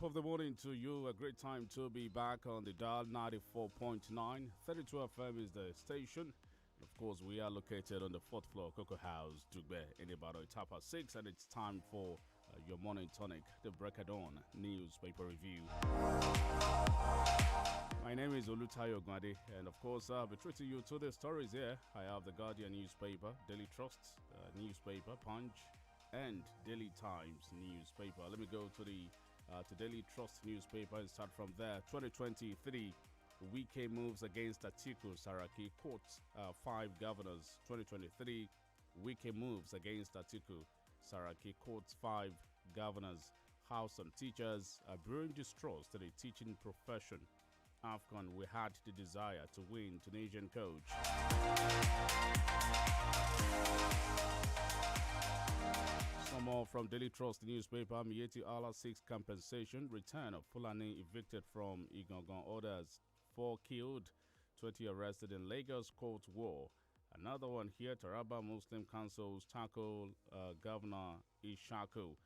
of the morning to you. A great time to be back on the dial 94.9. 32 FM is the station. Of course, we are located on the fourth floor, Cocoa House, Dugbe, in Ibadan, Tapa 6, and it's time for your morning tonic, the Break of Dawn newspaper review. My name is Olutayo Gwade, and of course, I'll be treating you to the stories here. I have the Guardian newspaper, Daily Trust newspaper, Punch, and Daily Times newspaper. Let me go to the Daily Trust newspaper and start from there. 2023 weekend moves against Atiku Saraki courts 5 governors. 2023 weekend moves against Atiku Saraki courts 5 governors. House and teachers are brewing distrust in the teaching profession. AFCON, we had the desire to win. Tunisian coach. Some more from Daily Trust newspaper. Miyetti Allah seeks compensation. Return of Fulani evicted from Igangan orders. 4 killed, 20 arrested in Lagos court war. Another one here. Taraba Muslim councils tackle Governor Ishaku.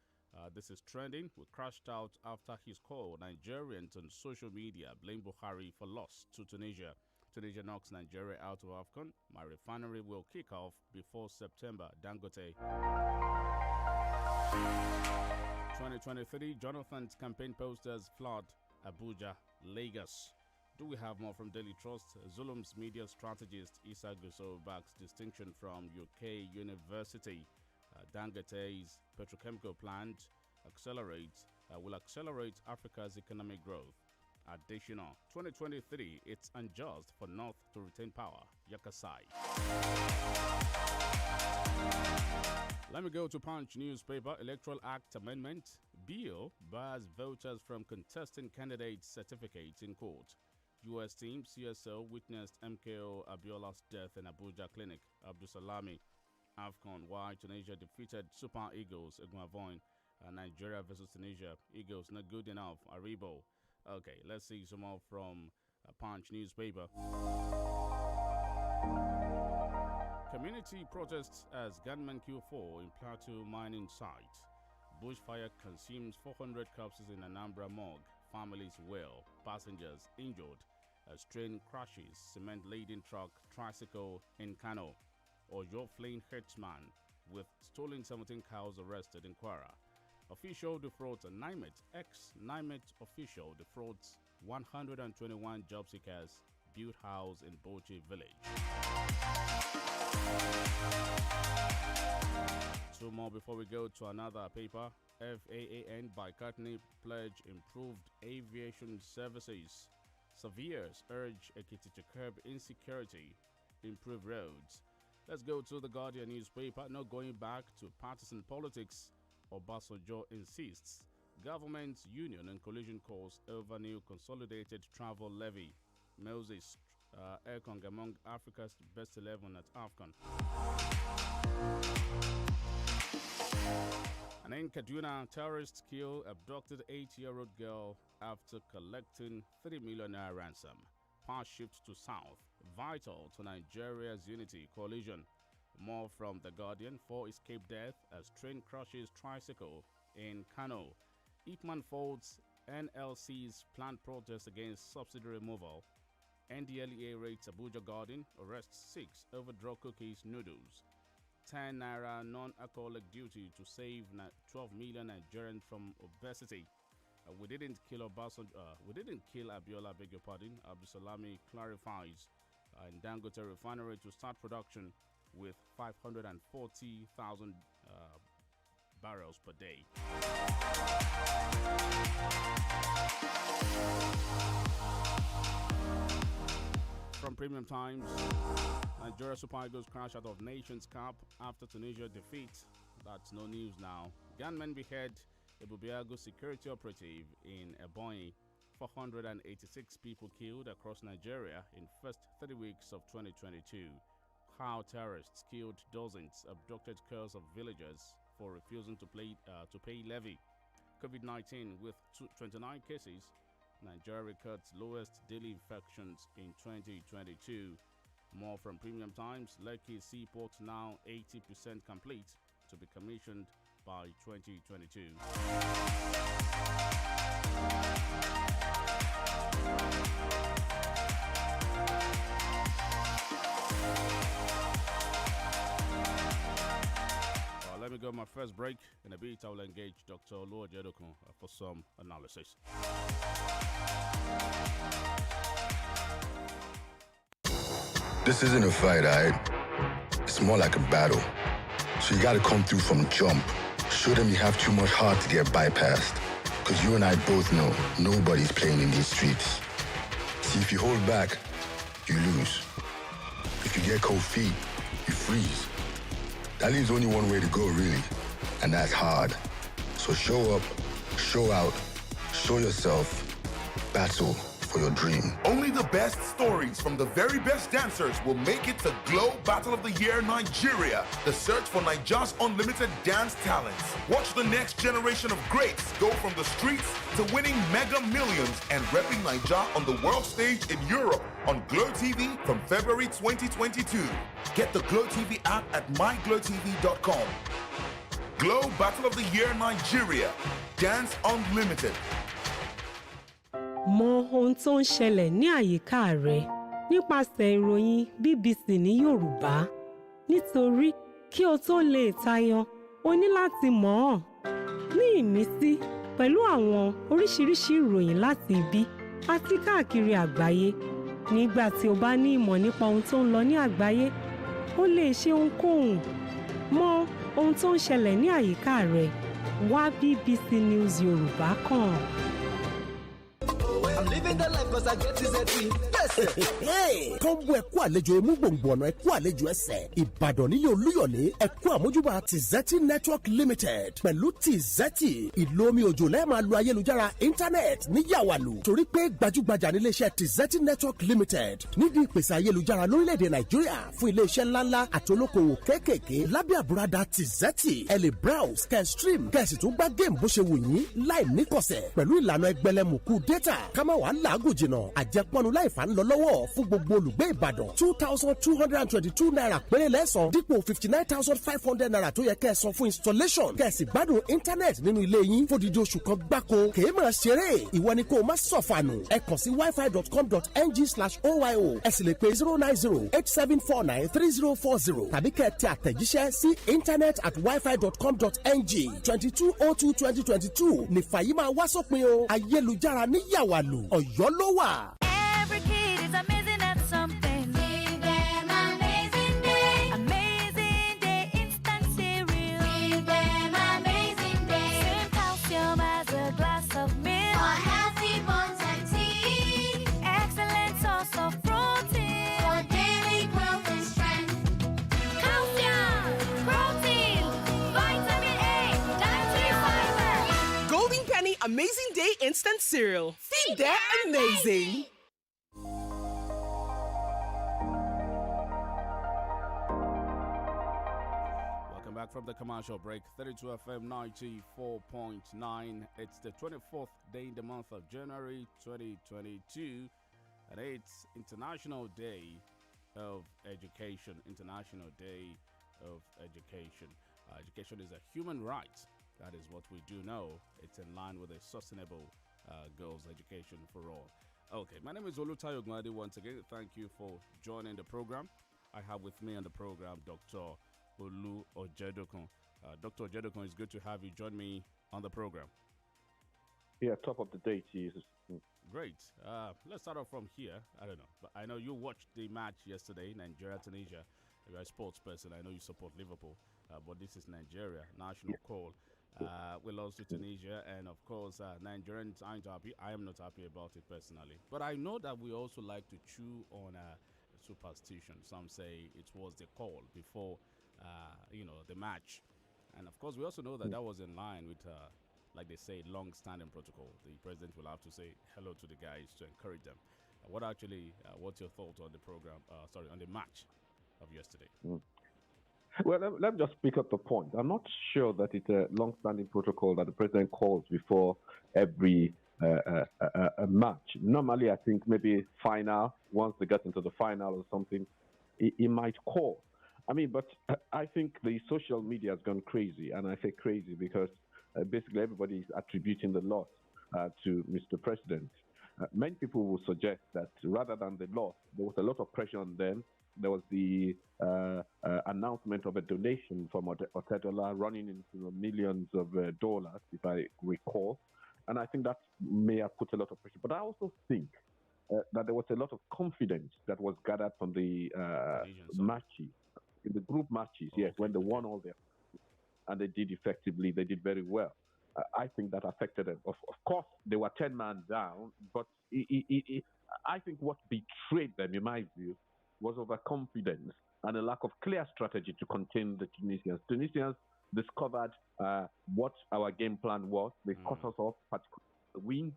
This is trending. We crashed out after his call. Nigerians on social media blame Buhari for loss to Tunisia. Tunisia knocks Nigeria out of AFCON. My refinery will kick off before September. Dangote. 2023 Jonathan's campaign posters flood Abuja, Lagos. Do we have more from Daily Trust? Zulum's media strategist Issa Gusso backs distinction from UK University. Dangote's petrochemical plant will accelerate Africa's economic growth. Additional 2023, it's unjust for North to retain power. Yakasai. Let me go to Punch newspaper. Electoral Act Amendment Bill bars voters from contesting candidates' certificates in court. U.S. team CSO witnessed MKO Abiola's death in Abuja clinic. Abdusalami. AFCON, why Tunisia defeated Super Eagles. Eguavoin. Nigeria versus Tunisia. Eagles not good enough. Aribo. Okay, let's see some more from Punch newspaper. Community protests as gunmen kill 4 in Plateau mining site. Bushfire consumes 400 corpses in Anambra morgue. Families wail. Passengers injured as train crashes. Cement-laden truck, tricycle in Kano. Oyo fleeing herdsman with stolen 17 cows arrested in Kwara. Official defrauds a NIMET. Ex-NIMET official defrauds 121 job seekers. Built house in Bochi village. 2 more before we go to another paper. FAAN by Katni pledge improved aviation services. Saviers urge Ekiti to curb insecurity, improve roads. Let's go to the Guardian newspaper. Not going back to partisan politics. Obasanjo insists. Government, union and collision calls over new consolidated travel levy. Moses Ekong among Africa's best 11 at AFCON. And in Kaduna, terrorists kill abducted 8-year-old girl after collecting 3 million naira ransom. Power shift to south, vital to Nigeria's unity coalition. More from The Guardian. 4 escape death as train crushes tricycle in Kano. Ipman folds NLC's planned protest against subsidy removal. NDLEA rates Abuja Garden, arrests 6 over drug cookies noodles. 10 naira non-alcoholic duty to save 12 million Nigerians from obesity. We didn't kill Abiola, beg your pardon. Abdusalami clarifies. In Dangote refinery to start production with 540,000 barrels per day. From Premium Times, Nigeria Super Eagles crash out of Nations Cup after Tunisia defeat. That's no news now. Gunmen behead Ebubiago security operative in Ebonyi. 486 people killed across Nigeria in first 3 weeks of 2022. How terrorists killed dozens, abducted girls of villagers for refusing to pay levy. COVID-19 with 29 cases. Nigeria records lowest daily infections in 2022. More from Premium Times. Lekki Seaport now 80% complete to be commissioned by 2022. got my first break. In a bit, I will engage Dr. Olu Ojedokun for some analysis. This isn't a fight, alright? It's more like a battle. So you gotta come through from jump. Show them you have too much heart to get bypassed. Cause you and I both know nobody's playing in these streets. See, if you hold back, you lose. If you get cold feet, you freeze. That leaves only one way to go, really, and that's hard. So show up, show out, show yourself, battle for your dream. Only the best stories from the very best dancers will make it to Glow Battle of the Year Nigeria, the search for Nigeria's unlimited dance talents. Watch the next generation of greats go from the streets to winning mega millions and repping Nigeria on the world stage in Europe on Glow TV from February 2022. Get the Glow TV app at myglowtv.com. Glow Battle of the Year Nigeria. Dance Unlimited. Mọ ohun tó ń ṣẹlẹ̀ ní àyíká rẹ nípasẹ̀ ìròyìn BBC ní Yorùbá. Nítorí kí o tó lè tayọ, o ní láti mọ̀ ọ́n. Ní ìmísí pẹ̀lú àwọn oríṣiríṣi ìròyìn láti ibi àti káàkiri àgbáyé. Nígbà tí o bá ní ìmọ̀ nípa ohun tó ń lọ ní àgbáyé, o lè ṣe ohunkóhun. Mọ ohun tó ń ṣẹlẹ̀ ní àyíká rẹ. Wá BBC News Yorùbá kàn. I'm living the life cause I get it. Yes. Kọ́ńbù ẹ̀kú àlejò imú gbòǹgbò ọ̀nà ẹ̀kú àlejò ẹsẹ̀. Ìbàdàn nílé Olúyọ̀lé ẹ̀kú àmójúbà Tizeti Network Limited pẹ̀lú Tizeti ìlò omi òjò lẹ́ẹ̀ máa lo ayélujára íńtánẹ́ẹ̀tì ní yàwàlù torí pé gbajúgbajà nílé iṣẹ́ Tizeti Network Limited nídìí ìpèsè ayélujára lórílẹ̀‐èdè Nàìjíríà fún ilé iṣẹ́ ńláńlá àti olókoòwò kéékèèké lábẹ́ àbúradà Tizeti ẹ lè browse kẹ́ stream kẹ́ sì tún gbá géèmù bó ṣe wù yín láì níkọ̀sẹ̀ pẹ̀lú ìlànà ẹgbẹ̀lẹ́mùkú data ká má wàá làágùn jìnnà àjẹpọ́nu láìfà ń lọ lọ́wọ́ fún gbogbo olùgbé Ìbàdàn 2,222 naira péré lẹ́sàn dípò 59,500 naira tó yẹ kẹ́ ẹ san fún installation kẹ́ ẹ sì gbádùn internet nínú ilé yín fódìdí oṣù kan gbáko kèé máa ṣeré ìwọ ni kó o má sọ̀fànù ẹ kàn sí wifi.com.ng/oyo ẹ sì lè pe 09087493040 tàbí kẹ́ ẹ tẹ àtẹ̀jíṣẹ́ sí internet@wifi.com.ng 22/02/2022 ní fàyí máa wá sópin o ayélujára ní yàwàlù Ọ̀yọ́ ló wà. Every kid is amazing at something. Give them amazing day. Amazing day instant cereal. Give them amazing day. Same calcium as a glass of milk. For healthy bones and teeth. Excellent source of protein. For daily growth and strength. Calcium, protein, vitamin A, dietary fiber. Golden Penny Amazing Day instant cereal. Feed their amazing. Welcome back from the commercial break. 32 FM 94.9. It's the 24th day in the month of January 2022, and it's International Day of Education. International Day of Education. Education is a human right. That is what we do know. It's in line with a sustainable girls' education for all. Okay, my name is Olutayo Ogunade once again. Thank you for joining the program. I have with me on the program Dr. Olu Ojedokun. Dr. Ojedokun, it's good to have you join me on the program. Yeah, top of the day to you. Great. Let's start off from here. I don't know, but I know you watched the match yesterday, Nigeria-Tunisia. You're a sports person. I know you support Liverpool, but this is Nigeria, national call. We lost to Tunisia, and of course, Nigerians aren't happy. I am not happy about it personally. But I know that we also like to chew on superstition. Some say it was the call before, the match. And of course, we also know that that was in line with, like they say, long-standing protocol. The president will have to say hello to the guys to encourage them. What's your thoughts on the program, on the match of yesterday? Well, let me just pick up the point. I'm not sure that it's a long-standing protocol that the president calls before every a match. Normally, I think maybe final, once they get into the final or something, he might call. I mean, but I think the social media has gone crazy, and I say crazy because basically everybody is attributing the loss to Mr. President. Many people will suggest that rather than the loss, there was a lot of pressure on them. there was the announcement of a donation from Otedola running into millions of dollars, if I recall. And I think that may have put a lot of pressure. But I also think that there was a lot of confidence that was gathered from the matches, in the group matches, yes, when they won all their, and they did effectively, they did very well. I think that affected them. Of course, they were 10 men down, but I think what betrayed them, in my view, was overconfidence and a lack of clear strategy to contain the Tunisians. Tunisians discovered what our game plan was. They cut us off, particularly the wing,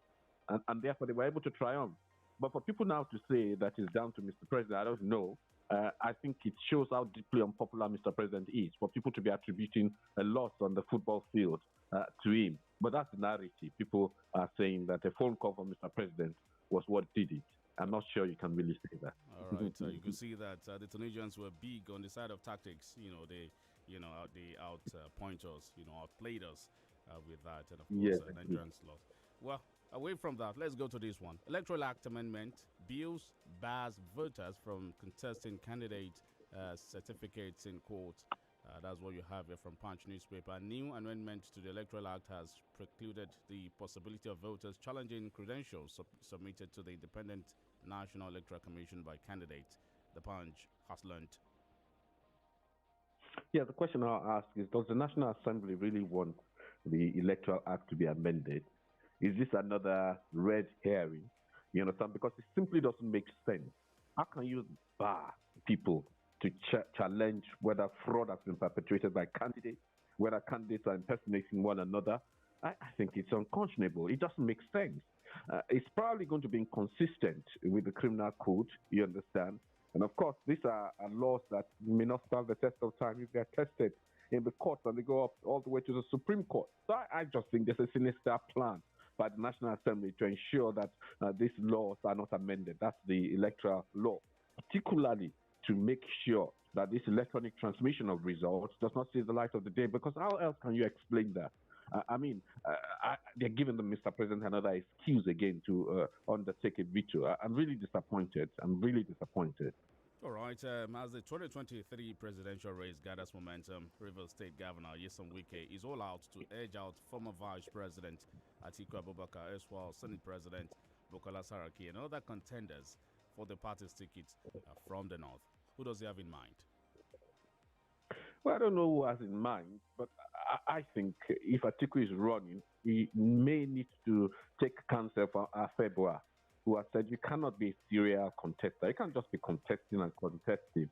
and therefore they were able to triumph. But for people now to say that it's down to Mr. President, I don't know. I think it shows how deeply unpopular Mr. President is for people to be attributing a loss on the football field to him. But that's the narrative. People are saying that a phone call from Mr. President was what did it. I'm not sure you can really say that. All right. You can see that the Tunisians were big on the side of tactics. They outpoint us, outplayed us with that. And of course, Nigerians lost. Well, away from that, let's go to this one. Electoral Act Amendment bills bars voters from contesting candidate certificates in court. That's what you have here from Punch newspaper. A new amendment to the Electoral Act has precluded the possibility of voters challenging credentials submitted to the Independent National Electoral Commission by candidates. The Punch has learned. Yeah, the question I'll ask is, does the National Assembly really want the Electoral Act to be amended? Is this another red herring? You understand? Because it simply doesn't make sense. How can you bar people to challenge whether fraud has been perpetrated by candidates, whether candidates are impersonating one another? I think it's unconscionable. It doesn't make sense. It's probably going to be inconsistent with the criminal code, you understand? And of course, these are laws that may not stand the test of time if they're tested in the courts and they go up all the way to the Supreme Court. So I just think there's a sinister plan by the National Assembly to ensure that these laws are not amended. That's the electoral law, particularly to make sure that this electronic transmission of results does not see the light of the day, because how else can you explain that? They're giving the Mr. President another excuse again to undertake a veto. I'm really disappointed. All right. As the 2023 presidential race gathers momentum, Rivers State Governor Nyesom Wike is all out to edge out former Vice President Atiku Abubakar, as well as Senate President Bukola Saraki, and other contenders for the party's ticket from the north. Who does he have in mind? Well, I don't know who has in mind, but I think if Atiku is running, he may need to take counsel from February, who has said you cannot be a serial contester. You can't just be contesting and contesting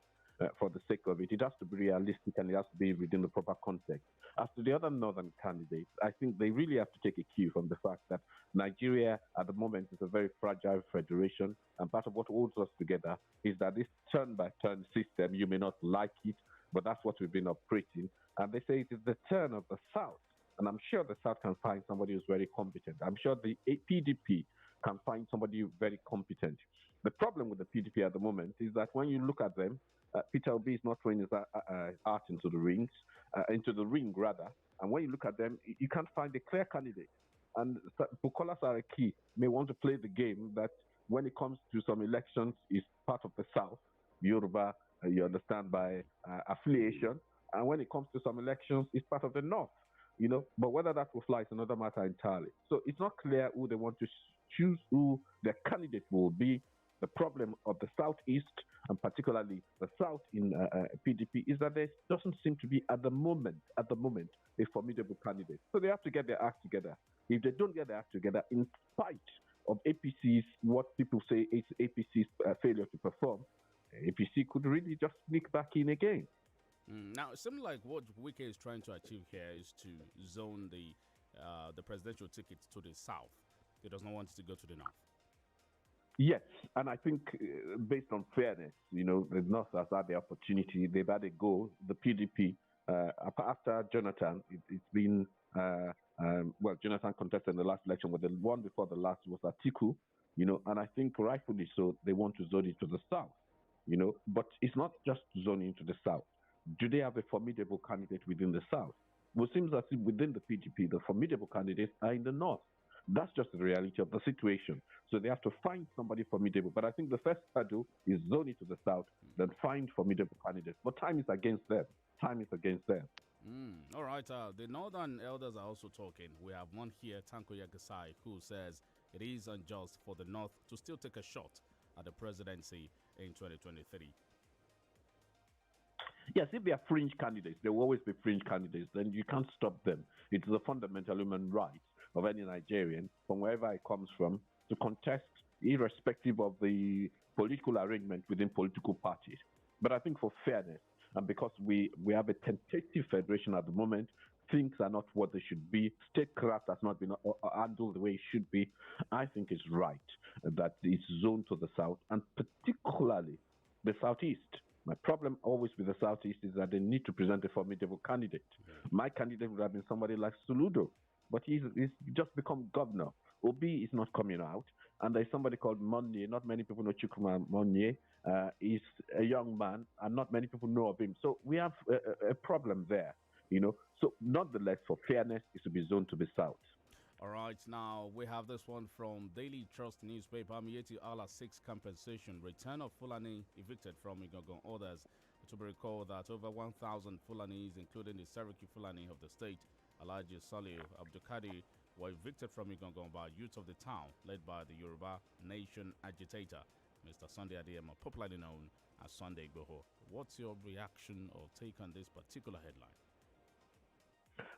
for the sake of it. It has to be realistic and it has to be within the proper context. As to the other northern candidates, I think they really have to take a cue from the fact that Nigeria at the moment is a very fragile federation, and part of what holds us together is that this turn-by-turn system, you may not like it, but that's what we've been operating. And they say it is the turn of the South. And I'm sure the South can find somebody who's very competent. I'm sure the PDP can find somebody very competent. The problem with the PDP at the moment is that when you look at them, Peter Obi is not throwing his art into the ring, rather. And when you look at them, you can't find a clear candidate. And Bukola Saraki may want to play the game that when it comes to some elections is part of the South, Yoruba, you understand, by affiliation. And when it comes to some elections, it's part of the North, But whether that will fly is another matter entirely. So it's not clear who they want to choose, who their candidate will be. The problem of the Southeast, and particularly the South in PDP, is that there doesn't seem to be at the moment, a formidable candidate. So they have to get their act together. If they don't get their act together, in spite of APC's, what people say is APC's failure to perform, APC could really just sneak back in again. Now, it seems like what Wike is trying to achieve here is to zone the presidential ticket to the south. He does not want it to go to the north. Yes, and I think based on fairness, the North has had the opportunity. They've had a go. The PDP, after Jonathan, it's been, Jonathan contested in the last election, but the one before the last was Atiku, and I think rightfully so, they want to zone it to the south, but it's not just zoning to the south. Do they have a formidable candidate within the south? Well, it seems as if within the PDP, the formidable candidates are in the north. That's just the reality of the situation. So they have to find somebody formidable. But I think the first hurdle is zone it to the south, then find formidable candidates. But time is against them. Time is against them. All right. The Northern Elders are also talking. We have one here, Tanko Yagasai, who says it is unjust for the North to still take a shot at the presidency in 2023. Yes, if they are fringe candidates, there will always be fringe candidates. Then you can't stop them. It's a fundamental human right of any Nigerian, from wherever it comes from, to contest, irrespective of the political arrangement within political parties. But I think for fairness, and because we have a tentative federation at the moment, things are not what they should be. Statecraft has not been handled the way it should be. I think it's right that it's zoned to the south, and particularly the southeast. My problem always with the Southeast is that they need to present a formidable candidate. My candidate would have been somebody like Soludo, but he's just become governor. Obi is not coming out. And there's somebody called Monye. Not many people know Chukwuma Monye. He's a young man, and not many people know of him. So we have a problem there, So nonetheless, for fairness, it should be zoned to the south. All right, now we have this one from Daily Trust newspaper. Mieti Allah 6 compensation. Return of Fulani evicted from Igangan orders. To be recalled that over 1,000 Fulanis, including the Seriki Fulani of the state, Alhaji Salih Abdulkadir, were evicted from Igangan by youth of the town, led by the Yoruba Nation agitator, Mr. Sunday Adeyemo, popularly known as Sunday Igboho. What's your reaction or take on this particular headline?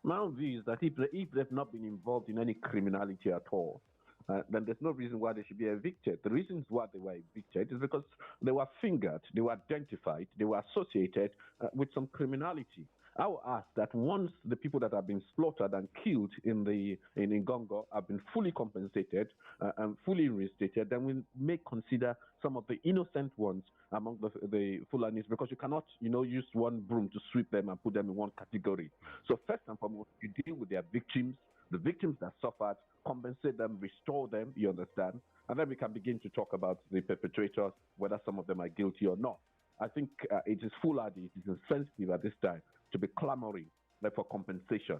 My own view is that if they've not been involved in any criminality at all, then there's no reason why they should be evicted. The reasons why they were evicted is because they were fingered, they were identified, they were associated with some criminality. I will ask that once the people that have been slaughtered and killed in Ngongo have been fully compensated and fully reinstated, then we may consider some of the innocent ones among the Fulanis, because you cannot, use one broom to sweep them and put them in one category. So first and foremost, you deal with their victims, the victims that suffered, compensate them, restore them, you understand? And then we can begin to talk about the perpetrators, whether some of them are guilty or not. I think it is foolhardy, it is insensitive at this time to be clamoring for compensation.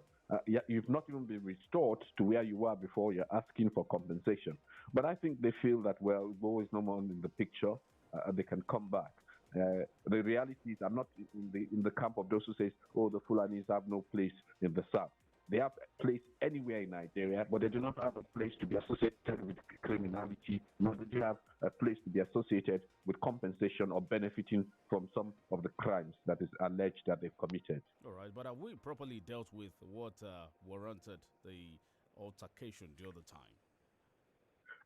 You've not even been restored to where you were before. You're asking for compensation. But I think they feel that, well, Igbo is no more in the picture. They can come back. The reality is, I'm not in the camp of those who say, oh, the Fulanis have no place in the south. They have a place anywhere in Nigeria, but they do not have a place to be associated with criminality, nor do they have a place to be associated with compensation or benefiting from some of the crimes that is alleged that they've committed. All right, but have we properly dealt with what warranted the altercation the other time?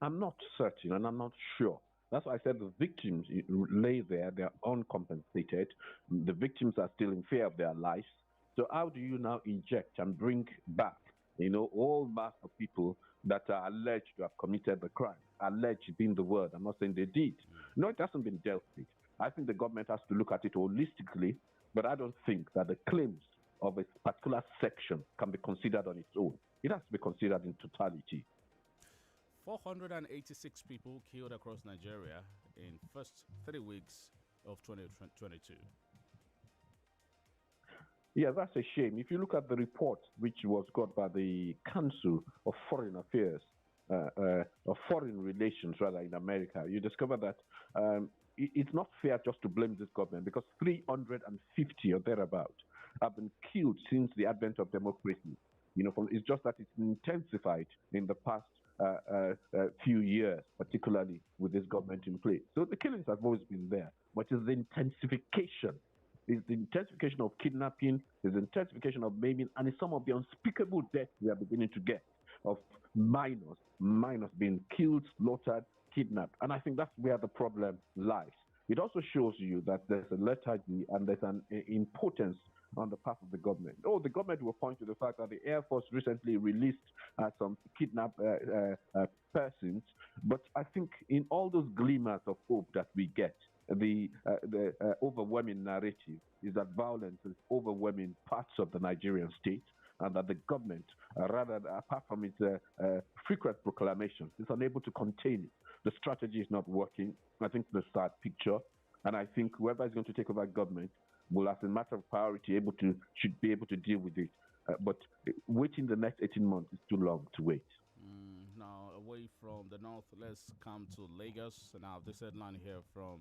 I'm not certain, and I'm not sure. That's why I said the victims lay there, they're uncompensated. The victims are still in fear of their lives. So how do you now inject and bring back, all mass of people that are alleged to have committed the crime? Alleged being the word. I'm not saying they did. No, it hasn't been dealt with. I think the government has to look at it holistically, but I don't think that the claims of a particular section can be considered on its own. It has to be considered in totality. 486 people killed across Nigeria in first 3 weeks of 2022. Yeah, that's a shame. If you look at the report, which was got by the Council of Foreign Affairs, or Foreign Relations, rather, in America, you discover that it's not fair just to blame this government, because 350 or thereabout have been killed since the advent of democracy. It's just that it's intensified in the past few years, particularly with this government in place. So the killings have always been there, but it's the intensification. It's the intensification of kidnapping, it's the intensification of maiming, and it's some of the unspeakable deaths we are beginning to get of minors being killed, slaughtered, kidnapped. And I think that's where the problem lies. It also shows you that there's a lethargy and there's an impotence on the part of the government. The government will point to the fact that the Air Force recently released some kidnapped persons, but I think in all those glimmers of hope that we get, the overwhelming narrative is that violence is overwhelming parts of the Nigerian state, and that the government, apart from its frequent proclamations, is unable to contain it. The strategy is not working. I think the sad picture, and I think whoever is going to take over government will, as a matter of priority, should be able to deal with it. But waiting the next 18 months is too long to wait. away from the north, let's come to Lagos. Now, this headline here from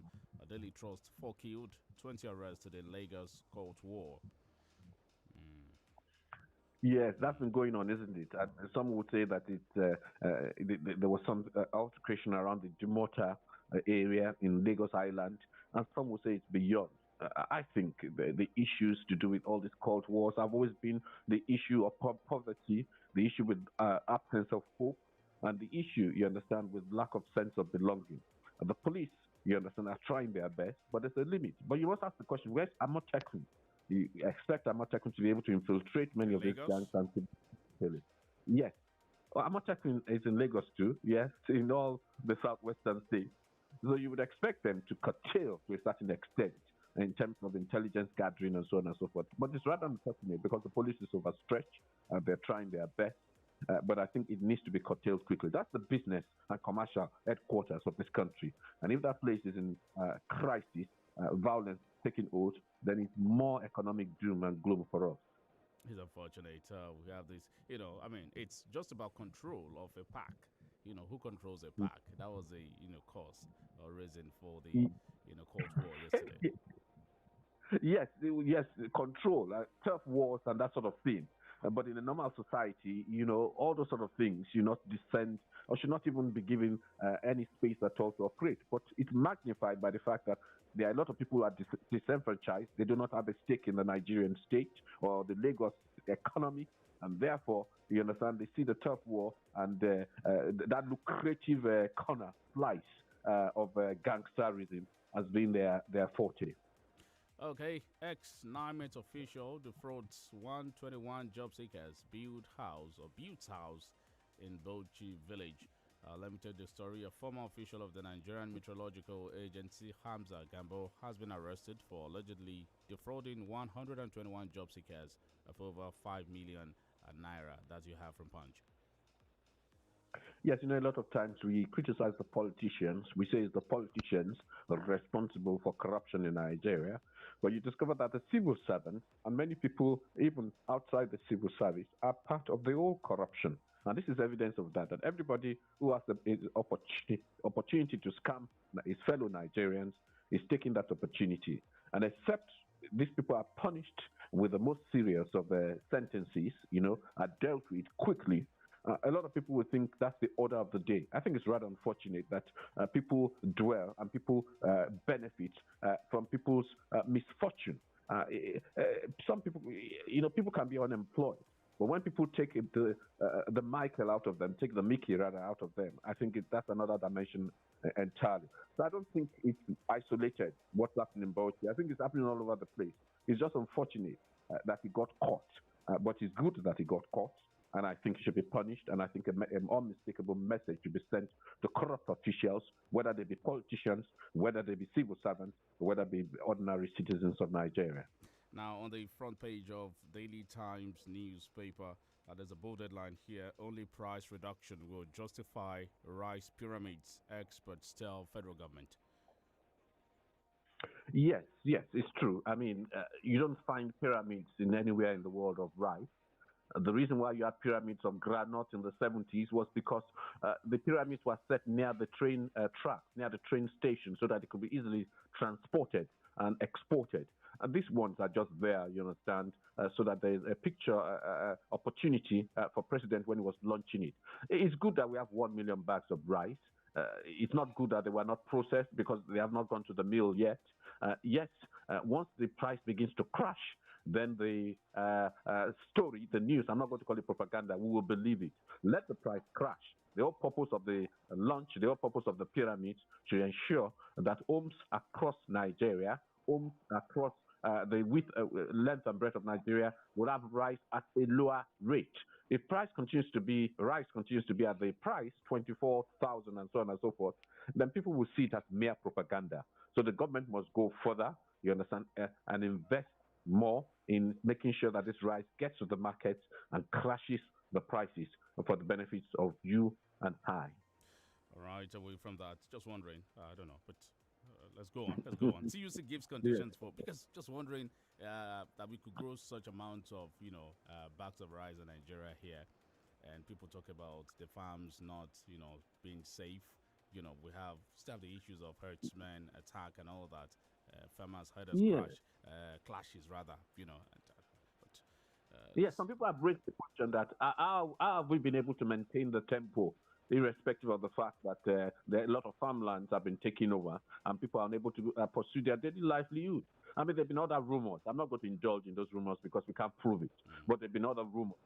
Daily Trust: 4 killed, 20 arrested in Lagos court war. Yes, that's been going on, isn't it? And some would say that there was some altercation around the Jumota area in Lagos Island, and some would say it's beyond. I think the issues to do with all these cult wars have always been the issue of poverty, the issue with absence of hope, and the issue, you understand, with lack of sense of belonging. And the police, you understand, are trying their best, but there's a limit. But you must ask the question: where's Amotekun? You expect Amotekun to be able to infiltrate many of these gangs and to kill it. Yes. Well, Amotekun is in Lagos too, yes, in all the southwestern states. So you would expect them to curtail to a certain extent in terms of intelligence gathering and so on and so forth. But it's rather unfortunate because the police is overstretched and they're trying their best. But I think it needs to be curtailed quickly. That's the business and commercial headquarters of this country. And if that place is in crisis, violence taking hold, then it's more economic doom and gloom for us. It's unfortunate. We have this, it's just about control of a pack. Who controls a pack? That was a, cause or reason for the, Cold War yesterday. Yes, control, turf wars and that sort of thing. But in a normal society, all those sort of things should not descend or should not even be given any space at all to operate. But it's magnified by the fact that there are a lot of people who are disenfranchised. They do not have a stake in the Nigerian state or the Lagos economy. And therefore, you understand, they see the turf war and that lucrative corner slice of gangsterism as being their forte. Okay, ex-NIMET official defrauds 121 job seekers, builds house in Bauchi village. Let me tell you the story. A former official of the Nigerian Meteorological Agency, Hamza Gambo, has been arrested for allegedly defrauding 121 job seekers of over 5 million naira that you have from Punch. Yes, a lot of times we criticize the politicians. We say it's the politicians responsible for corruption in Nigeria. But you discover that the civil servants and many people, even outside the civil service, are part of the whole corruption. And this is evidence of that everybody who has the opportunity to scam his fellow Nigerians is taking that opportunity. And except these people are punished with the most serious of sentences, are dealt with quickly, a lot of people would think that's the order of the day. I think it's rather unfortunate that people dwell and people benefit from people's misfortune. Some people, people can be unemployed. But when people take the Michael out of them, take the Mickey rather out of them, I think that's another dimension entirely. So I don't think it's isolated, what's happening in Bauchi. I think it's happening all over the place. It's just unfortunate that he got caught. But it's good that he got caught. And I think he should be punished. And I think an unmistakable message should be sent to corrupt officials, whether they be politicians, whether they be civil servants, whether they be ordinary citizens of Nigeria. Now, on the front page of Daily Times newspaper, there's a bold headline here: only price reduction will justify rice pyramids, experts tell federal government. Yes, it's true. I mean, you don't find pyramids in anywhere in the world of rice. The reason why you had pyramids of granite in the 70s was because the pyramids were set near the train track, near the train station, so that it could be easily transported and exported. And these ones are just there, you understand, so that there is a picture opportunity for President when he was launching it. It's good that we have 1 million bags of rice. It's not good that they were not processed because they have not gone to the mill yet. Yes, once the price begins to crash, then the story, the news, I'm not going to call it propaganda, we will believe it. Let the price crash. The whole purpose of the launch, the whole purpose of the pyramids should ensure that homes across Nigeria, homes across the width, length and breadth of Nigeria will have rice at a lower rate. If rice continues to be at the price, 24,000 and so on and so forth, then people will see it as mere propaganda. So the government must go further, you understand, and invest more in making sure that this rice gets to the market and crashes the prices for the benefits of you and I. All right, away from that, just wondering, I don't know, but let's go on. CUC gives conditions for, because just wondering that we could grow such amounts of, bags of rice in Nigeria here. and people talk about the farms not, being safe. We still have the issues of herdsmen attack and all that. Farmers herders clashes rather. Some people have raised the question that how have we been able to maintain the tempo, irrespective of the fact that a lot of farmlands have been taken over and people are unable to pursue their daily livelihood. I mean, there have been other rumors. I'm not going to indulge in those rumors because we can't prove it. But there have been other rumors.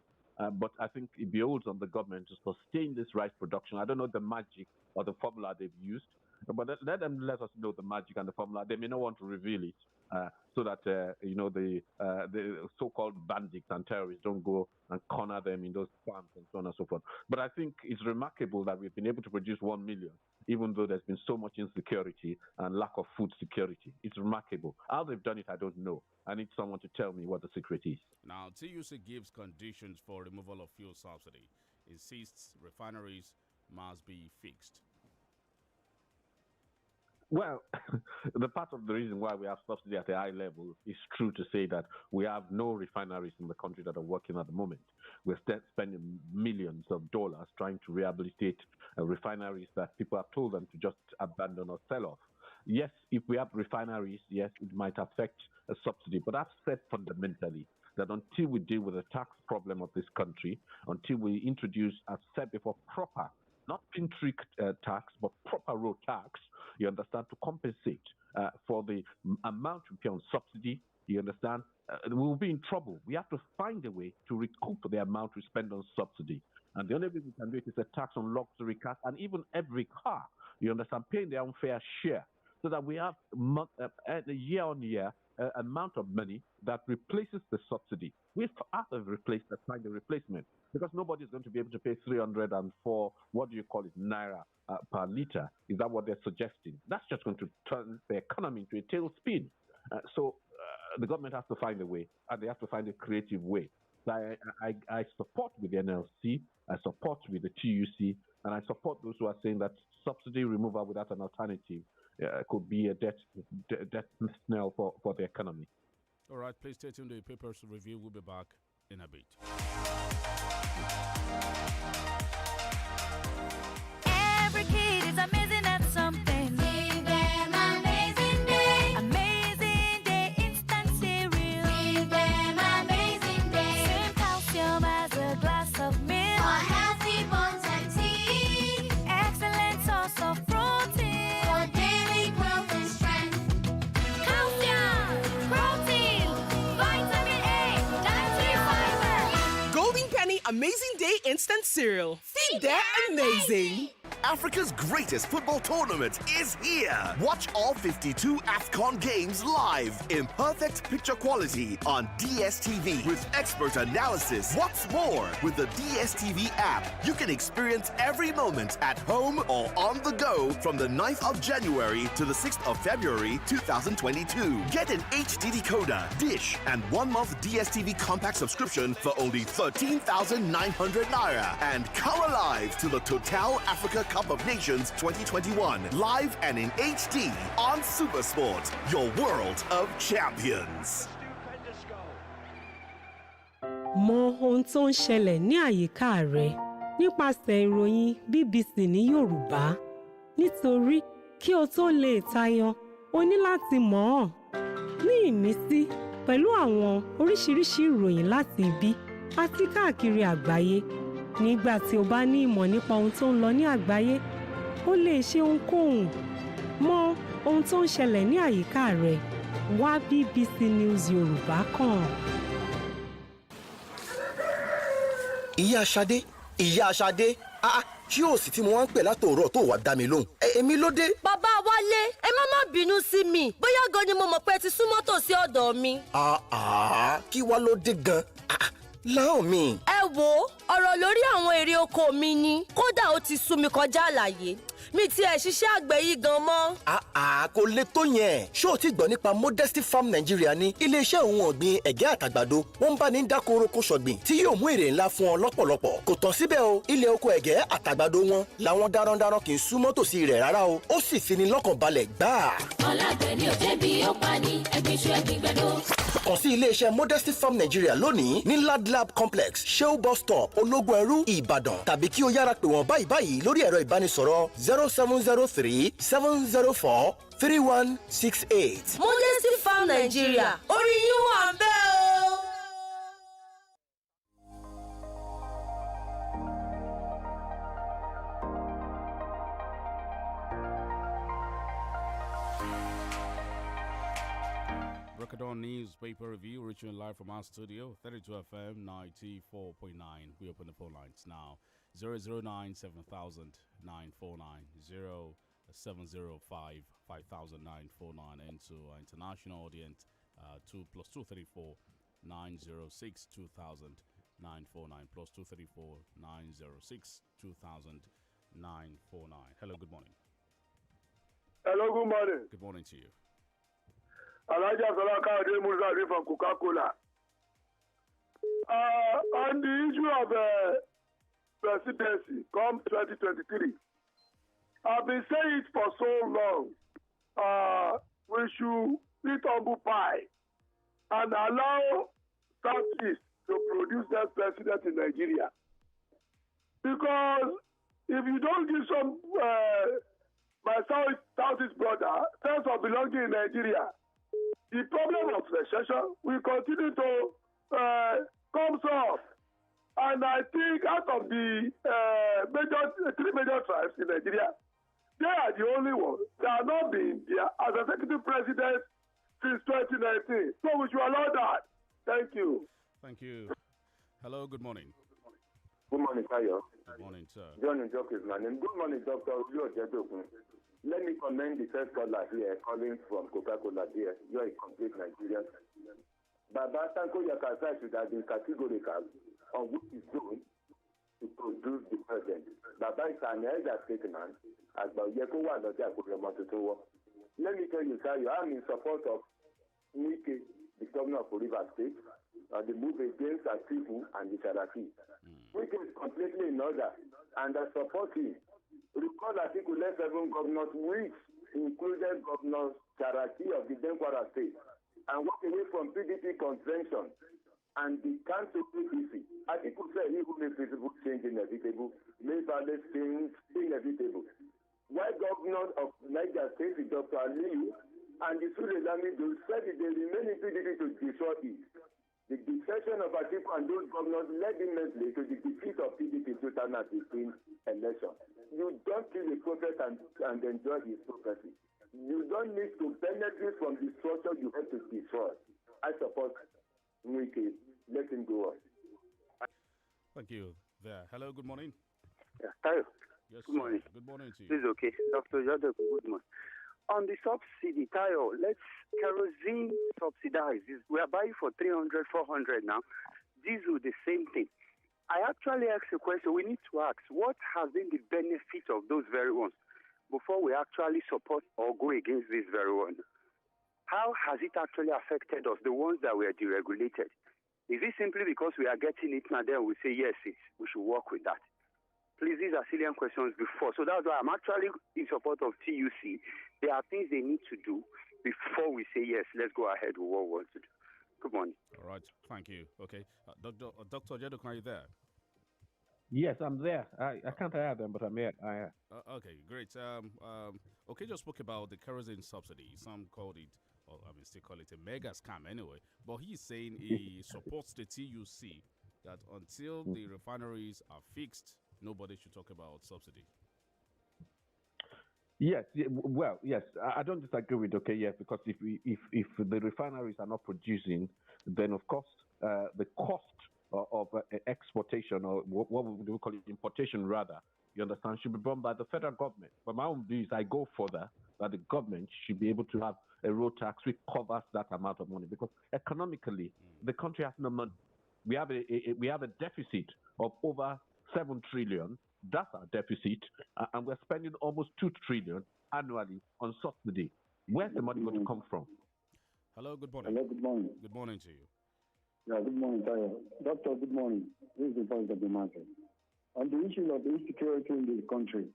But I think it beholds on the government to sustain this rice production. I don't know the magic or the formula they've used, but let them let us know the magic and the formula. They may not want to reveal it so that the so-called bandits and terrorists don't go and corner them in those farms and so on and so forth. But I think it's remarkable that we've been able to produce 1 million, even though there's been so much insecurity and lack of food security. It's remarkable. How they've done it, I don't know. I need someone to tell me what the secret is. Now, TUC gives conditions for removal of fuel subsidy. Insists refineries must be fixed. Well, the part of the reason why we have subsidy at a high level is true to say that we have no refineries in the country that are working at the moment. We're spending millions of dollars trying to rehabilitate refineries that people have told them to just abandon or sell off. Yes, if we have refineries, yes, it might affect a subsidy. But I've said fundamentally that until we deal with the tax problem of this country, until we introduce, as said before, proper, not pin-trick tax, but proper road tax, you understand, to compensate for the amount we pay on subsidy, you understand, we'll be in trouble. We have to find a way to recoup the amount we spend on subsidy. And the only way we can do it is a tax on luxury cars and even every car, you understand, paying their own fair share, so that we have year on year amount of money that replaces the subsidy. We have to replace that, find a replacement, because nobody is going to be able to pay 304, what do you call it, naira per liter. Is that what they're suggesting? That's just going to turn the economy into a tailspin. So the government has to find a way, and they have to find a creative way. So I support with the NLC, I support with the TUC, and I support those who are saying that subsidy removal without an alternative could be a death knell for the economy. All right, please stay tuned to the Papers Review. We'll be back in a bit. Every kid is amazing at something. Give them amazing day. Amazing day instant cereal. Give them amazing day. Same calcium as a glass of milk. For healthy bones and teeth. Excellent source of protein. For daily growth and strength. Calcium, protein, vitamin A, dietary fiber. Golden Penny Amazing Day Instant Cereal. Feed their amazing. Africa's greatest football tournament is here. Watch all 52 AFCON games live in perfect picture quality on DSTV with expert analysis. What's more, with the DSTV app, you can experience every moment at home or on the go from the 9th of January to the 6th of February 2022. Get an HD decoder, dish, and 1-month DSTV compact subscription for only 13,900 naira and color live to the Total Africa Cup of Nations 2021, live and in HD on Supersport, your world of champions. Mọ ohun tó ń ṣẹlẹ̀ ní àyíká rẹ nípasẹ̀ ìròyìn BBC ní Yorùbá. Nítorí kí o tó lè tayọ, o ní láti mọ̀ ọ́n. Ní ìmísí pẹ̀lú àwọn oríṣiríṣi ìròyìn láti ibi àti káàkiri àgbáyé. Nígbà tí o bá ní ìmọ̀ nípa ohun tó ń lọ ní àgbáyé, o lè ṣe ohunkóhun. Mọ ohun tó ń ṣẹlẹ̀ ní àyíká rẹ. Wá BBC News Yorùbá kàn. Ìyá Ṣadé, ṣé o sì tí mo wá ń pè látòórọ̀ tó wá dá mi lóhùn? Èmi ló dé. Bàbá Wálé, ẹ má bínú sí mi. Bóyá gan ni mo mọ̀ pé ti súnmọ́ tòsí ọ̀dọ̀ mi. Kí wá ló dé gan? Láhùn mi. Ẹ wo, ọ̀rọ̀ lórí àwọn èrè oko mi ni. Kódà ó ti sú mi kọjá àlàyé. Mi ti ẹ̀ ṣiṣẹ́ àgbẹ̀ yìí gan mọ́. Kò le tó yẹn. Ṣé o ti gbọ́ nípa Modesty Farm Nigeria ní iléeṣẹ́ ohun ọ̀gbìn ẹ̀gẹ́ àtàgbàdo? Wọ́n ń bá ní dáko oroko ṣọ̀gbìn tí yóò mú èrè ńlá fún ọ lọ́pọ̀lọpọ̀. Kò tán síbẹ̀ o, ilẹ̀ oko ẹ̀gẹ́ àtàgbàdo wọn làwọn darandaran kì í súnmọ́ tòsí rẹ̀ rárá o. Ó sì fi ni lọ́kàn balẹ̀ gbáà. Ọlágbẹ̀ ni ò jẹ̀bi ó pa ní ẹgbẹ́ iṣu ẹgbẹ́ gbẹ̀dọ̀. Kàn sí iléeṣẹ́ Modesty Farm Nigeria lónìí ní Ladlab Complex, Shell bus stop ológun ẹrú ìbàdàn tàbí kí o yára pè wọ́n báyìí lórí ẹ̀rọ ìbánisọ̀rọ̀ 0703 704 3168. Modesty Farm Nigeria orí yín wà ń bẹ̀ o. Rockadon Newspaper Review, reaching live from our studio, 32 FM 94.9. We open the phone lines now. 009 7000 949 0705 5949, and to our international audience 2 plus 234 906 2000 949 plus 234 906 2000 949. Hello, good morning. Hello, good morning. Good morning to you. Alaja Salaka Muzari from Coca-Cola. On the issue of presidency come 2023, I've been saying it for so long. We should eat humble pie and allow Southeast to produce that president in Nigeria. Because if you don't give some my Southeast brother sense of belonging in Nigeria, the problem of recession will continue to come off. And I think out of the three major tribes in Nigeria, they are the only ones that have not been there as executive president since 2019. So we should allow that. Thank you. Thank you. Hello, good morning. Good morning, Tayo. Good morning, sir. John Njoku is my name. Good morning, Dr. Ulio Jedokun. Let me commend the first caller here, calling from Coca-Cola here. You're a complete Nigerian. Baba Sanko Yakasa should have been categorical on which is doing to produce the president. Baba is an elder statesman. Let me tell you, sir, I'm in support of Nike, the governor of River State, the move against Atiku and the Sharaki. Nike is completely in order, and I support him. Recall Atiku left 7 governors, which included Governor Sharaki of the Demkwara State, and walked away from PDP convention and the council PDP. Atiku said he would make visible change inevitable, make valid change inevitable. Why governor of Niger State, Dr. Aliyu, and the Sule Lamido said that they remain in PDP to destroy it. The defection of Atiku and those governors led immensely to the defeat of PDP in 2015 election. You don't kill a prophet and enjoy his prophecy. You don't need to benefit from the structure you have to destroy. I support Nweke. Let him go on. Thank you. There. Hello, good morning. Yeah, Tayo. Yes, good morning. Good morning to you. This is okay. Dr. Jadok, good morning. On the subsidy, Tayo, let's kerosene subsidize. We are buying for 300, 400 now. Diesel, the same thing. I actually asked a question. We need to ask, what has been the benefit of those very ones before we actually support or go against this very one? How has it actually affected us, the ones that were deregulated? Is it simply because we are getting it now, then we say, yes, we should work with that? Please, these are salient questions before. So that's why I'm actually in support of TUC. There are things they need to do before we say, yes, let's go ahead with what we want to do. Good morning. All right. Thank you. Okay. Dr. Jedok, are you there? Yes, I'm there. I can't hear them, but I'm here. Okay, great. Okay, just spoke about the kerosene subsidy. Some called it, or I mean, still call it a mega scam anyway. But he's saying he supports the TUC that until the refineries are fixed, nobody should talk about subsidy. Yes, well, yes, I don't disagree with yes, because if the refineries are not producing, then of course the cost of exportation, or what we call it, importation rather, you understand, should be borne by the federal government. But my own view is I go further, that the government should be able to have a road tax which covers that amount of money, because economically the country has no money. We have a deficit of over 7 trillion. That's our deficit, and we're spending almost 2 trillion annually on subsidy. Where's the money going to come from? Hello, good morning. Hello, good morning. Good morning to you. Yeah, good morning, Tayo. Doctor, good morning. This is the voice of the market. On the issue of insecurity in this country,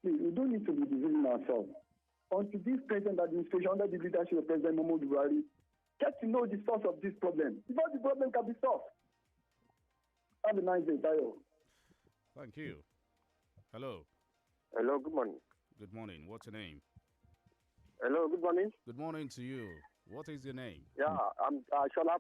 please, we don't need to be deceiving ourselves. Until this present administration, under the leadership of President Muhammadu Buhari, get to know the source of this problem, before the problem can be solved. Have a nice day, Tayo. Thank you. Hello. Hello, good morning. Good morning. What's your name? Hello, good morning. Good morning to you. What is your name? Yeah, I'm Shola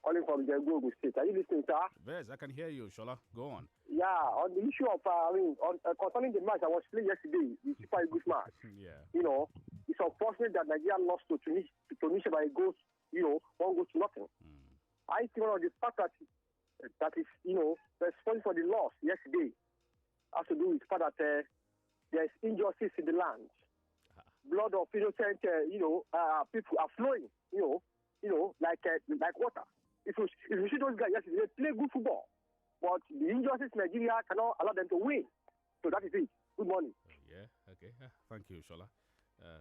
calling from the Google State. Are you listening, sir? Yes, I can hear you, Shola. Go on. Yeah, on the issue of, concerning the match I was playing yesterday, the Super Eagles match. Yeah. You know, it's unfortunate that Nigeria lost to Tunisia by goals, one goal to nothing. I think one of the factors that is, responsible for the loss yesterday has to do with the fact that there's injustice in the land. Blood of innocent, people are flowing, like water. If you see those guys yesterday, they play good football, but the injustice in Nigeria cannot allow them to win. So that is it. Good morning. Yeah, okay. Thank you, Shola.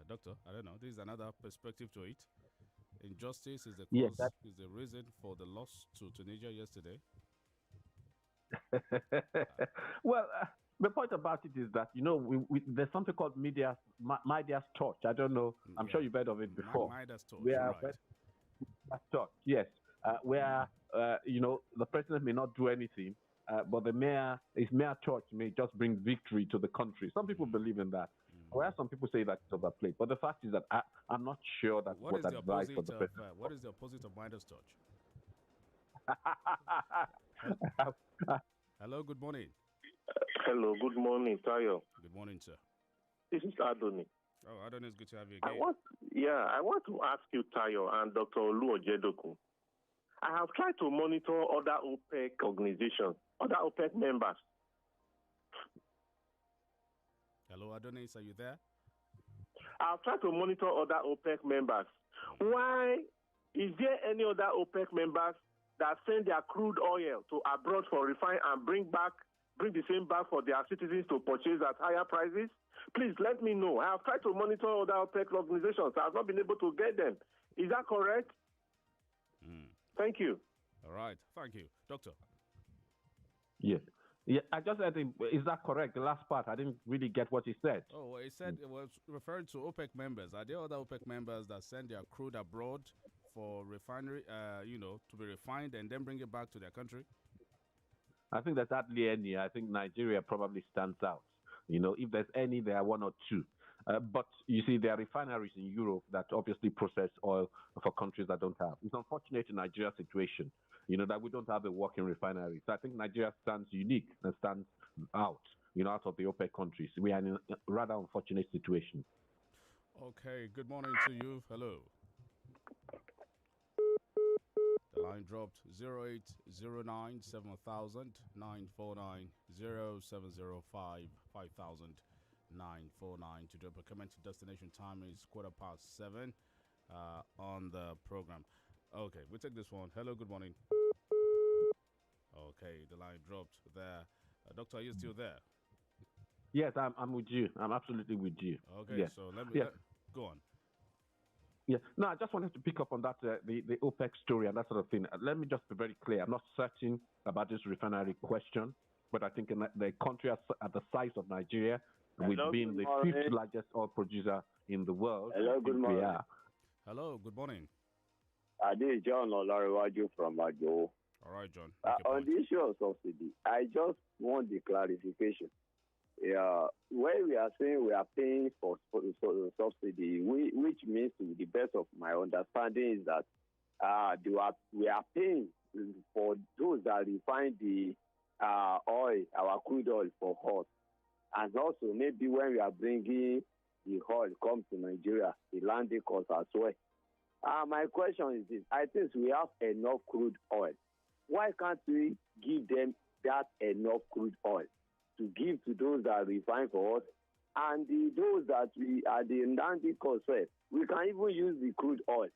Doctor, I don't know. This is another perspective to it. Injustice is the cause, is the reason for the loss to Tunisia yesterday. Well, the point about it is that, there's something called Midas touch. I don't know. I'm sure you've heard of it before. Midas touch, Midas touch, yes. Where, the president may not do anything, but his mere touch may just bring victory to the country. Some people believe in that. Whereas some people say that it's overplayed. But the fact is that I'm not sure that's what advice for the president. What is the opposite of Midas touch? Hello, good morning. Hello, good morning, Tayo. Good morning, sir. This is Adoni. Oh, Adoni, it's good to have you again. I want to ask you, Tayo, and Dr. Olu Ojedoku. I have tried to monitor other OPEC organizations, other OPEC members. Hello, Adonis, are you there? I've tried to monitor other OPEC members. Why is there any other OPEC members that send their crude oil to abroad for refine and bring the same back for their citizens to purchase at higher prices? Please let me know. I have tried to monitor other OPEC organizations. I have not been able to get them. Is that correct? Thank you. All right. Thank you. Doctor. Yes. Yeah, I just said, is that correct? The last part, I didn't really get what he said. Oh, well, he said it was referring to OPEC members. Are there other OPEC members that send their crude abroad for refinery, to be refined and then bring it back to their country? I think there's hardly any. I think Nigeria probably stands out. If there's any, there are one or two. But you see, there are refineries in Europe that obviously process oil for countries that don't have. It's unfortunate in Nigeria's situation, that we don't have a working refinery. So I think Nigeria stands unique and stands out, out of the OPEC countries. We are in a rather unfortunate situation. Okay, good morning to you. Hello. The line dropped 0809 7000 949 0705 5000 949 to drop a comment. Destination time is 7:15 on the program. Okay, we'll take this one. Hello, good morning. Okay, the line dropped there. Doctor, are you still there? Yes, I'm with you. I'm absolutely with you. Okay, yes. so let me go on. Yeah, no, I just wanted to pick up on that, the OPEC story and that sort of thing. Let me just be very clear. I'm not certain about this refinery question, but I think in the country at the size of Nigeria, with being the fifth largest oil producer in the world. Hello, good morning. Hello, good morning. This is John Olariwaju from Ajo. All right, John. On the issue of subsidy, I just want the clarification. Where we are saying we are paying for subsidy, which means, to the best of my understanding, is that we are paying for those that refine the oil, our crude oil, for us. And also, maybe when we are bringing the oil come to Nigeria, the landing costs as well. My question is this. I think we have enough crude oil. Why can't we give them that enough crude oil to give to those that refine for us? And those that we are the landing costs, we can even use the crude oil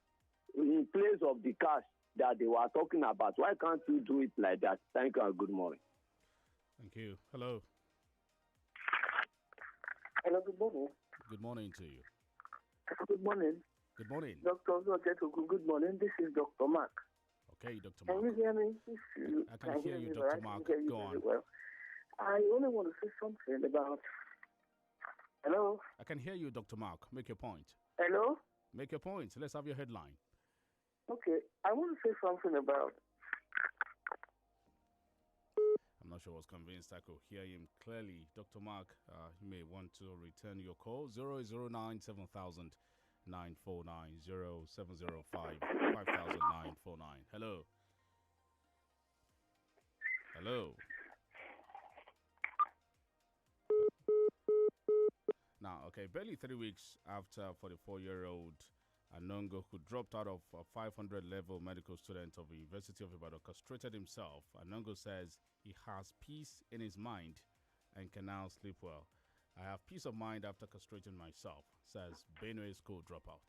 in place of the cash that they were talking about. Why can't we do it like that? Thank you and good morning. Thank you. Hello. Hello, good morning. Good morning to you. Good morning. Good morning. Dr. Ozoketo, good morning. This is Dr. Mark. Okay, Dr. Mark. Can you hear me? I can hear you, Dr. Mark. Go on. Well. I only want to say something about... Hello? I can hear you, Dr. Mark. Make your point. Hello? Make your point. Let's have your headline. Okay, I want to say something about... not sure I was convinced I could hear him clearly. Dr. Mark, you may want to return your call. 0009 7000 949 0705 500949. Hello. Hello. Now, okay, barely 3 weeks after 44-year-old Anongo, who dropped out of a 500 level medical student of the University of Ibadan, castrated himself. Anongo says he has peace in his mind and can now sleep well. I have peace of mind after castrating myself, says Benue school dropout.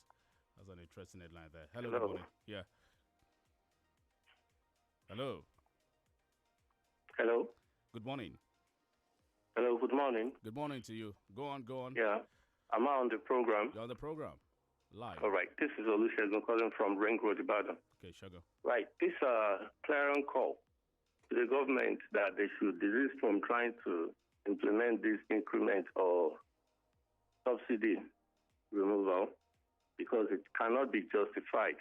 That's an interesting headline there. Hello, Hello. Good morning. Yeah. Hello. Hello. Good morning. Hello, good morning. Good morning to you. Go on, go on. Yeah. Am I on the program? You're on the program. Live. All right. This is Olusegun calling from Ring Road, Ibadan. Okay, Shago. Right. This clarion call to the government that they should desist from trying to implement this increment or subsidy removal because it cannot be justified.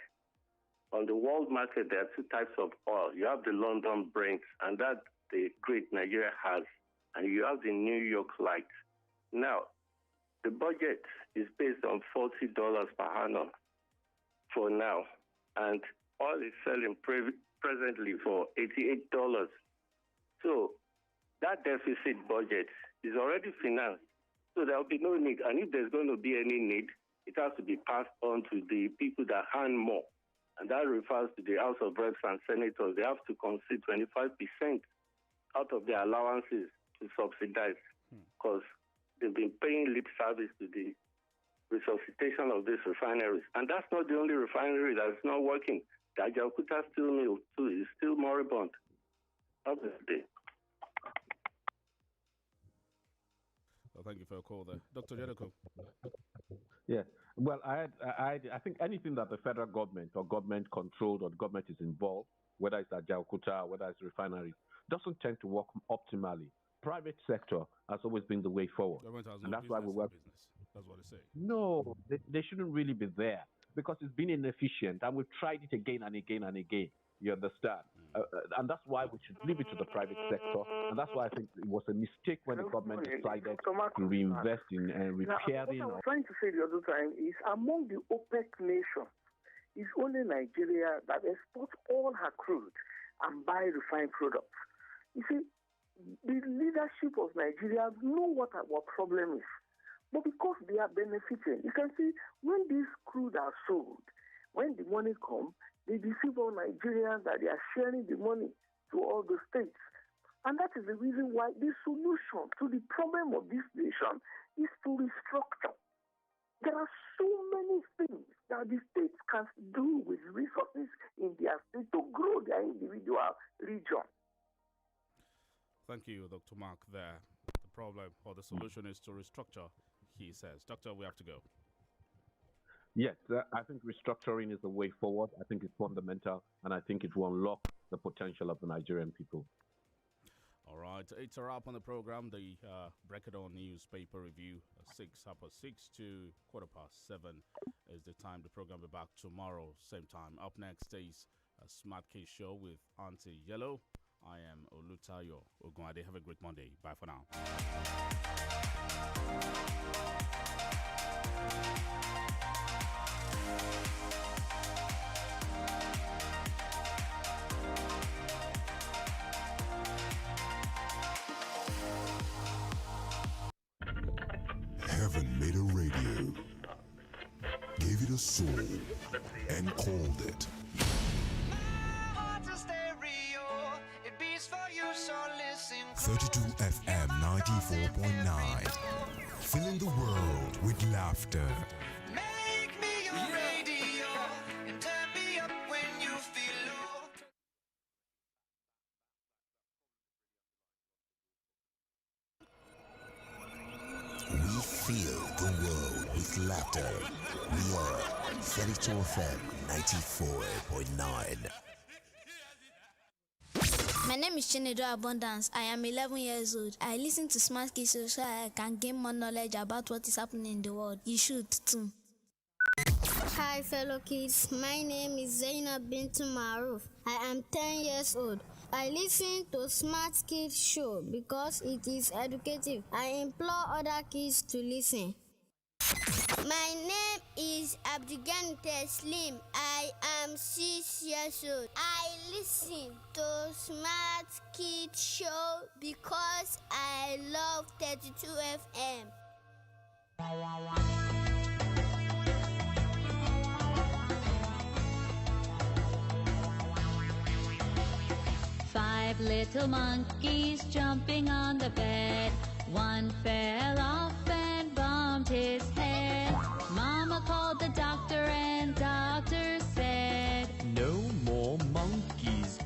On the world market, there are two types of oil. You have the London Brent, and that the great Nigeria has, and you have the New York Light. Now, the budget is based on $40 per annum for now, and oil is selling presently for $88. So that deficit budget is already financed, so there will be no need. And if there's going to be any need, it has to be passed on to the people that earn more. And that refers to the House of Reps and Senators. They have to concede 25% out of their allowances to subsidize because they've been paying lip service to the resuscitation of these refineries. And that's not the only refinery that's not working. The Ajaokuta steel mill, too, is still moribund. Obviously. Well, thank you for your call there. Dr. Jericho. Yeah. Well, I think anything that the federal government or government controlled or the government is involved, whether it's Ajaokuta, whether it's refinery, doesn't tend to work optimally. Private sector has always been the way forward. Government has no And that's why we business work. in business. That's what they say. No, they shouldn't really be there because it's been inefficient and we've tried it again and again and again. You understand? And that's why we should leave it to the private sector. And that's why I think it was a mistake when the government decided to reinvest in repairing. Now, what I was trying to say the other time is among the OPEC nations, it's only Nigeria that exports all her crude and buy refined products. You see, the leadership of Nigeria know what our problem is. But because they are benefiting, you can see when these crude are sold, when the money comes, they deceive all Nigerians that they are sharing the money to all the states. And that is the reason why the solution to the problem of this nation is to restructure. There are so many things that the states can do with resources in their state to grow their individual region. Thank you, Dr. Mark, there. The problem or the solution is to restructure, he says. Doctor, we have to go. Yes, I think restructuring is the way forward. I think it's fundamental, and I think it will unlock the potential of the Nigerian people. All right, it's a wrap on the program. The Breakdown newspaper review, 6:30 to 7:15 is the time. The program will be back tomorrow, same time. Up next is a Smart Case show with Auntie Yellow. I am Olutayo Ogunade. Have a great Monday. Bye for now. Heaven made a radio, gave it a soul, and called it 32 FM 94.9. Filling the world with laughter. Make me your radio and turn me up when you feel low. We fill the world with laughter. We are 32 FM 94.9. My name is Chinedu Abundance. I am 11 years old. I listen to Smart Kids so I can gain more knowledge about what is happening in the world. You should too. Hi fellow kids, my name is Zainab Bintu Maruf. I am 10 years old. I listen to Smart Kids Show because it is educative. I implore other kids to listen. My name is Abdigan Teslim. I am 6 years old. I listen to Smart Kids Show because I love 32 FM. 5 little monkeys jumping on the bed. One fell off and bumped his head. Mama called the